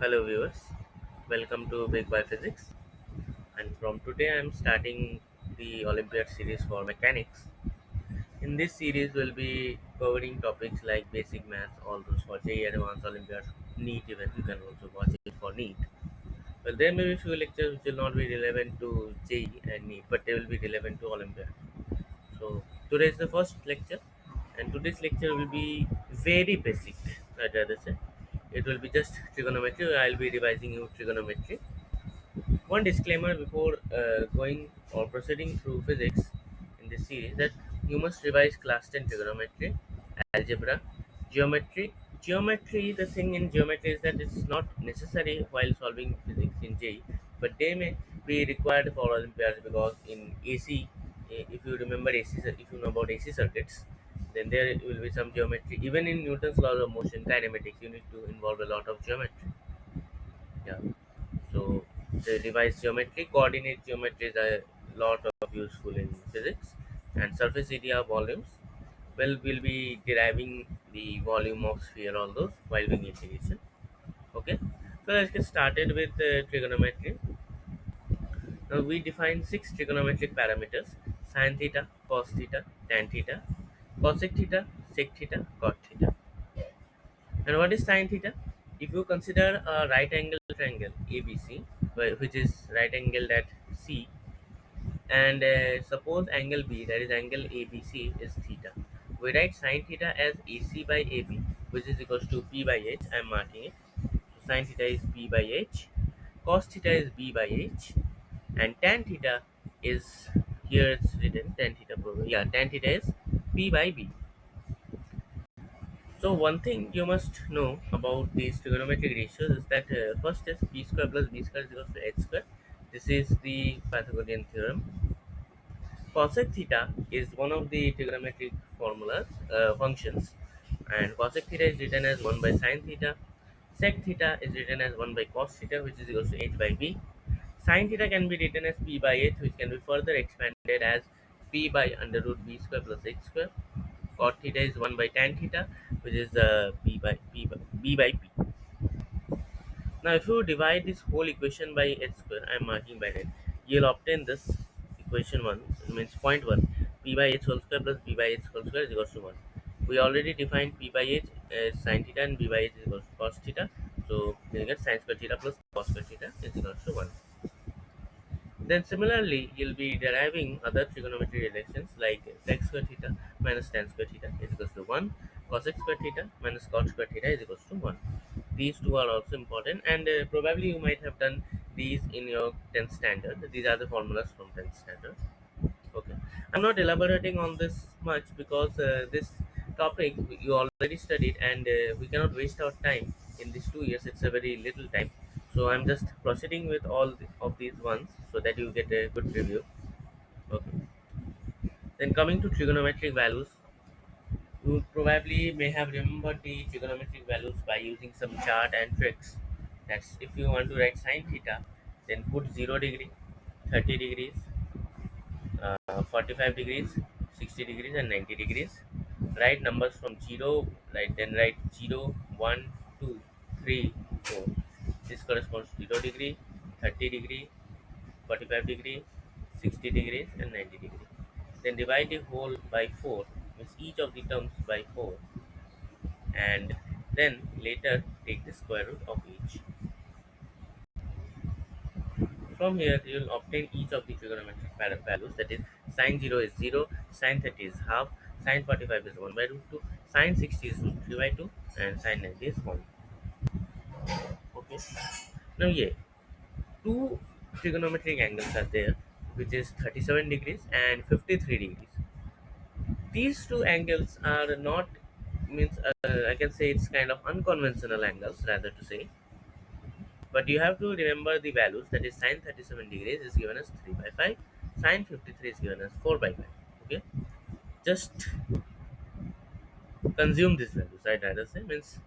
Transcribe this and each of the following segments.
Hello viewers, welcome to Big by Physics, and from today I am starting the Olympiad series for mechanics. In this series we'll be covering topics like basic maths, all those for JEE Advanced Olympiad, NEET even, you can also watch it for NEET. Well, there may be few lectures which will not be relevant to JEE and NEET, but they will be relevant to Olympiad. So today is the first lecture, and today's lecture will be very basic, I'd rather say. It will be just trigonometry. I'll be revising you trigonometry. One disclaimer before going or proceeding through physics in this series that you must revise class 10 trigonometry, algebra, geometry. Geometry, the thing in geometry is that it's not necessary while solving physics in JEE, but they may be required for Olympiads because in AC, if you remember AC, if you know about AC circuits, then there will be some geometry. Even in Newton's law of motion, kinematics, you need to involve a lot of geometry. Yeah. So the revised geometry, coordinate geometry is a lot of useful in physics, and surface area volumes. Well, we'll be deriving the volume of sphere, all those while doing integration. Okay, so let's get started with trigonometry. Now we define six trigonometric parameters: sin theta, cos theta, tan theta, cosec theta, sec theta, cot theta. And what is sin theta? If you consider a right angle triangle ABC, which is right angled at C, and suppose angle B, that is angle ABC, is theta, we write sin theta as AC by AB, which is equals to P by H. I am marking it. So sin theta is P by H, cos theta is B by H, and tan theta is, here it's written tan theta, probably, yeah, tan theta is P by B. So one thing you must know about these trigonometric ratios is that first is b square plus b square is equal to h square. This is the Pythagorean theorem. Cosec theta is one of the trigonometric formulas, functions, and cosec theta is written as 1 by sin theta. Sec theta is written as 1 by cos theta, which is equal to h by b. Sin theta can be written as p by h, which can be further expanded as p by under root b square plus h square. Cot theta is 1 by tan theta, which is b by p. Now if you divide this whole equation by h square, I am marking by red, you will obtain this equation 1, means point 1, p by h whole square plus b by h whole square is equals to 1. We already defined p by h as sin theta and b by h is equals to cos theta, so you get sin square theta plus cos square theta is equals to 1. Then similarly, you'll be deriving other trigonometry relations like sec square theta minus tan square theta is equals to 1, cosec square theta minus cot square theta is equals to 1. These two are also important, and probably you might have done these in your 10th standard. These are the formulas from 10th standard. Okay, I'm not elaborating on this much because this topic you already studied, and we cannot waste our time in these 2 years. It's a very little time, so I'm just proceeding with all of these ones so that you get a good review. Okay, then coming to trigonometric values, you probably may have remembered the trigonometric values by using some chart and tricks. That's if you want to write sine theta, then put 0 degree, 30 degrees, 45 degrees, 60 degrees, and 90 degrees. Write numbers from 0, right? Then write 0, 1, 2, 3, 4. This corresponds to 0 degree, 30 degree, 45 degree, 60 degrees, and 90 degree. Then divide the whole by 4, means each of the terms by 4, and then later take the square root of each. From here, you will obtain each of the trigonometric values. That is, sine 0 is 0, sine 30 is half, sine 45 is 1 by root 2, sine 60 is root 3 by 2, and sine 90 is 1. Okay. Now, yeah, two trigonometric angles are there, which is 37 degrees and 53 degrees. These two angles are not, means I can say it's kind of unconventional angles, rather to say. But you have to remember the values, that is sine 37 degrees is given as 3 by 5, sine 53 is given as 4 by 5. Okay, just consume these values, I'd rather say, means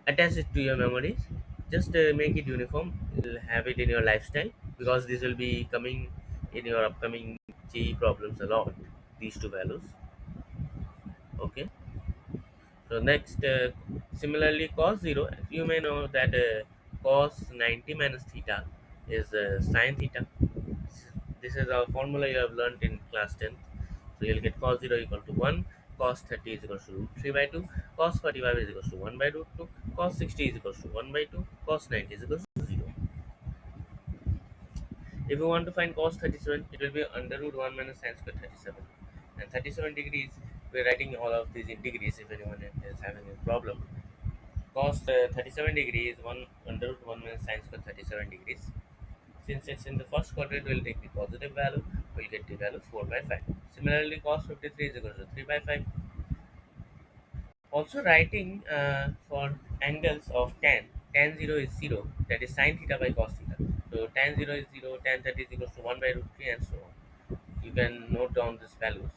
attach it to your memories, just make it uniform. You'll have it in your lifestyle because this will be coming in your upcoming GE problems a lot, these two values. Okay, So next, similarly cos 0, you may know that cos 90 minus theta is sin theta. This is our formula you have learnt in class 10th. So you'll get cos 0 equal to 1, cos 30 is equal to root 3 by 2, cos 45 is equal to 1 by root 2, cos 60 is equal to 1 by 2, cos 90 is equal to 0. If you want to find cos 37, it will be under root 1 minus sin square 37. And 37 degrees, we're writing all of these in degrees if anyone is having a problem. Cos 37 degrees is 1 under root 1 minus sin square 37 degrees. Since it's in the first quadrant, we'll take the positive value, we'll get the value 4 by 5. Similarly, cos 53 is equal to 3 by 5. Also writing for angles of tan 0 is 0, that is sin theta by cos theta. So tan 0 is 0, tan 30 is equal to 1 by root 3 and so on. You can note down these values.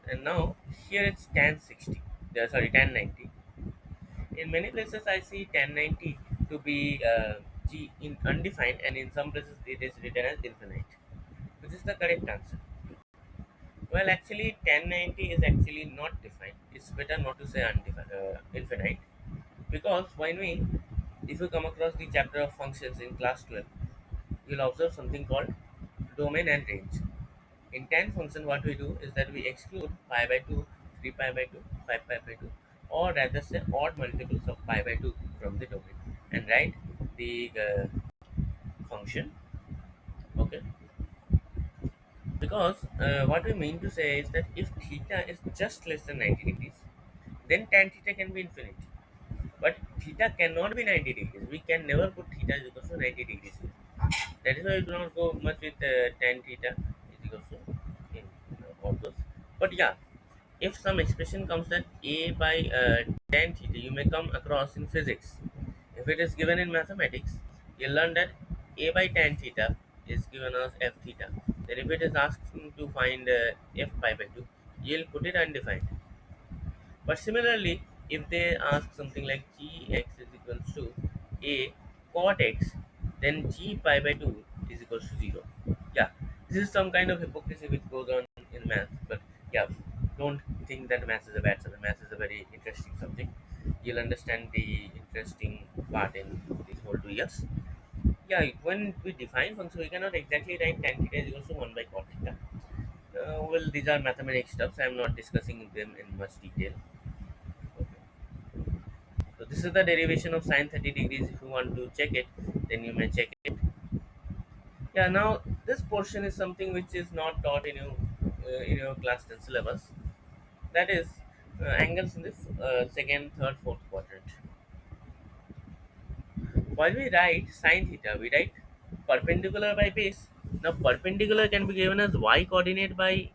And now here it's tan 60, tan 90. In many places I see tan 90 to be g in undefined, and in some places it is written as infinite. Which is the correct answer? Well, actually, 1090 is actually not defined. It's better not to say undefined, infinite, because if you come across the chapter of functions in class 12, you'll observe something called domain and range. In 10 function, what we do is that we exclude pi by 2, 3 pi by 2, 5 pi by 2, or rather say odd multiples of pi by 2 from the domain, and write the function. Okay, because what we mean to say is that if theta is just less than 90 degrees, then tan theta can be infinite. But theta cannot be 90 degrees. We can never put theta is equal to 90 degrees here. That is why we do not go much with tan theta is equal to in all those. But yeah, if some expression comes that a by tan theta, you may come across in physics. If it is given in mathematics, you learn that a by tan theta is given as f theta. Then if it is asking to find f pi by 2, you'll put it undefined. But similarly, if they ask something like gx is equals to a cot x, then g pi by 2 is equals to 0. Yeah, this is some kind of hypocrisy which goes on in math. But yeah, don't think that math is a bad subject. Math is a very interesting subject. You'll understand the interesting part in these whole 2 years. Yeah, when we define function, we cannot exactly write tan theta is equals to 1 by cot theta. Well, these are mathematics stuffs. I am not discussing them in much detail. Okay. So this is the derivation of sine 30 degrees. If you want to check it, then you may check it. Yeah, now this portion is something which is not taught in your class 10 syllabus. That is angles in the second, third, fourth quadrant. While we write sine theta, we write perpendicular by base. Now perpendicular can be given as y coordinate by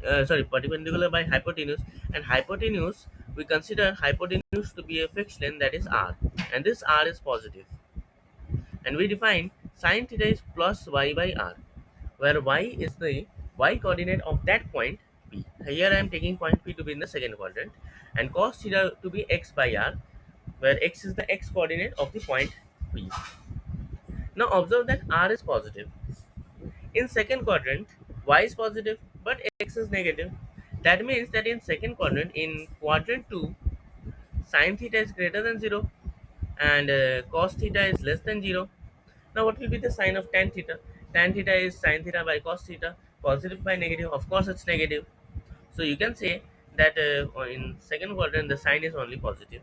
perpendicular by hypotenuse, and hypotenuse we consider hypotenuse to be a fixed length, that is r, and this r is positive. And we define sine theta is plus y by r, where y is the y coordinate of that point p. Here I am taking point p to be in the second quadrant, and cos theta to be x by r, where x is the x coordinate of the point p. Now observe that r is positive. In second quadrant, y is positive but x is negative. That means that in second quadrant, in quadrant 2, sine theta is greater than 0 and cos theta is less than 0. Now, what will be the sign of tan theta? Tan theta is sin theta by cos theta, positive by negative. Of course, it's negative. So, you can say that in second quadrant, the sign is only positive.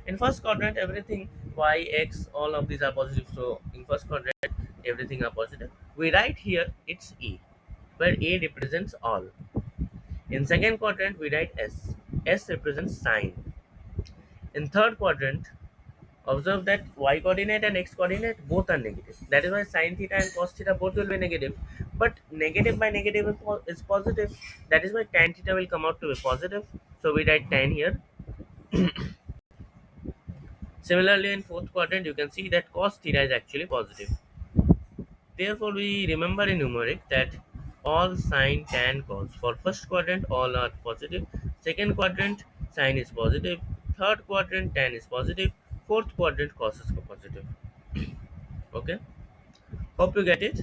In first quadrant, everything y, x, all of these are positive. So, in first quadrant, everything are positive. We write here it's A, where A represents all. In second quadrant, we write S. S represents sign. In third quadrant, observe that y coordinate and x coordinate both are negative. That is why sin theta and cos theta both will be negative. But negative by negative is positive. That is why tan theta will come out to be positive. So we write tan here. Similarly, in fourth quadrant, you can see that cos theta is actually positive. Therefore, we remember in numeric that all sine, tan, cos. For first quadrant, all are positive. Second quadrant, sine is positive. Third quadrant, tan is positive. Fourth quadrant, cos is positive. Okay. Hope you get it.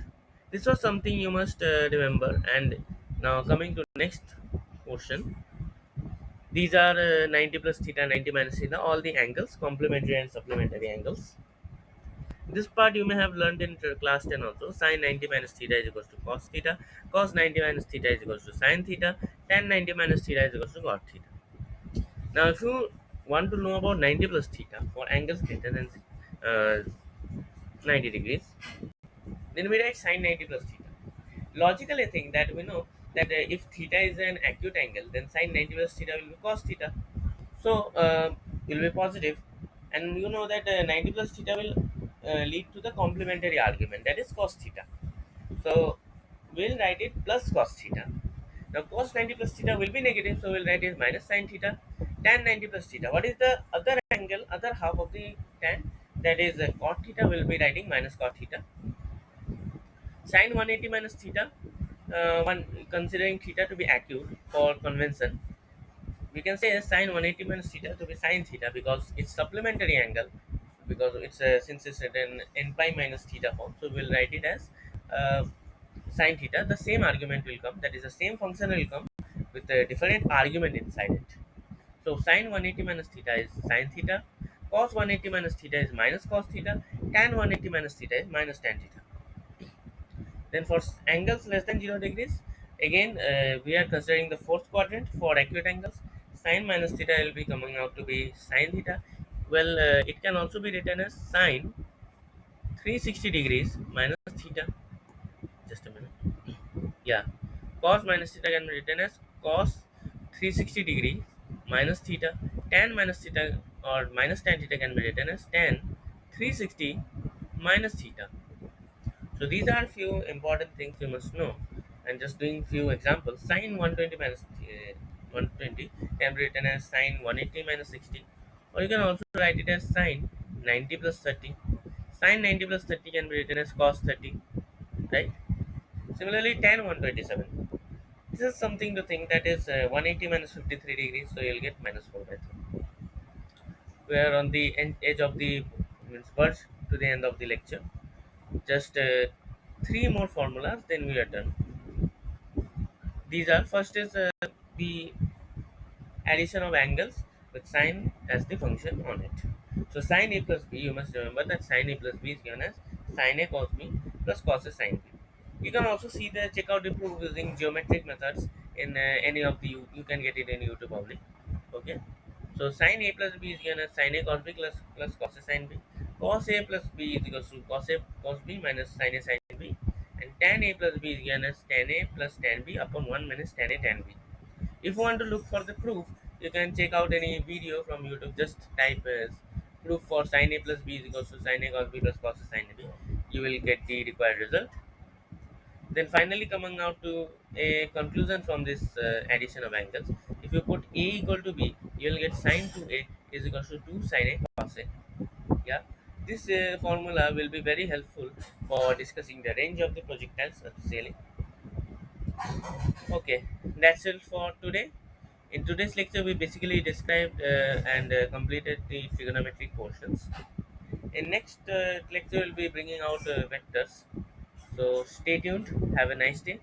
This was something you must remember. And now coming to next portion. These are 90 plus theta, 90 minus theta, all the angles, complementary and supplementary angles. This part you may have learned in class 10 also. Sin 90 minus theta is equals to cos theta. Cos 90 minus theta is equals to sin theta. Tan 90 minus theta is equals to cot theta. Now, if you want to know about 90 plus theta for angles greater than uh, 90 degrees, then we write sin 90 plus theta. Logically, I think that we know that if theta is an acute angle, then sin 90 plus theta will be cos theta. So, it will be positive, and you know that 90 plus theta will lead to the complementary argument, that is cos theta. So, we'll write it plus cos theta. Now, cos 90 plus theta will be negative, so we'll write it minus sin theta. Tan 90 plus theta. What is the other angle, other half of the tan? That is cot theta. We'll be writing minus cot theta. Sin 180 minus theta. One considering theta to be acute for convention, we can say sin 180 minus theta to be sin theta because it's supplementary angle, because it's since it's written n pi minus theta form, so we'll write it as uh, sin theta. The same argument will come, that is the same function will come with a different argument inside it. So sin 180 minus theta is sin theta, cos 180 minus theta is minus cos theta, tan 180 minus theta is minus tan theta. Then for angles less than 0 degrees, again we are considering the fourth quadrant for acute angles. Sin minus theta will be coming out to be sin theta. Well, it can also be written as sin 360 degrees minus theta. Just a minute. Yeah, cos minus theta can be written as cos 360 degrees minus theta. Tan minus theta or minus tan theta can be written as tan 360 minus theta. So these are few important things you must know. And just doing few examples. Sin 120 minus 120 can be written as sin 180 minus 60, or you can also write it as sin 90 plus 30. Sin 90 plus 30 can be written as cos 30, right? Similarly, tan 127. This is something to think, that is 180 minus 53 degrees, so you'll get minus 4 by 3. We are on the edge of the means verge to the end of the lecture. Just three more formulas, then we are done. These are, first is the addition of angles with sine as the function on it. So sine a plus b, you must remember that sine a plus b is given as sine a cos b plus cos a sine b. You can also see the check out the proof using geometric methods in any of the you can get it in YouTube only. Okay. So sine a plus b is given as sine a cos b plus cos a sine b. Cos a plus b is equals to cos a cos b minus sine a sine b. And tan a plus b is given as tan a plus tan b upon 1 minus tan a tan b. If you want to look for the proof, you can check out any video from YouTube. Just type as proof for sin a plus b is equals to sin a cos b plus cos a sin b. You will get the required result. Then finally coming out to a conclusion from this addition of angles. If you put a equal to b, you will get sin 2a is equals to 2 sin a cos a. Yeah. This formula will be very helpful for discussing the range of the projectiles at sailing. Okay, that's it for today. In today's lecture, we basically described and completed the trigonometric portions. In next lecture, we'll be bringing out vectors. So stay tuned. Have a nice day.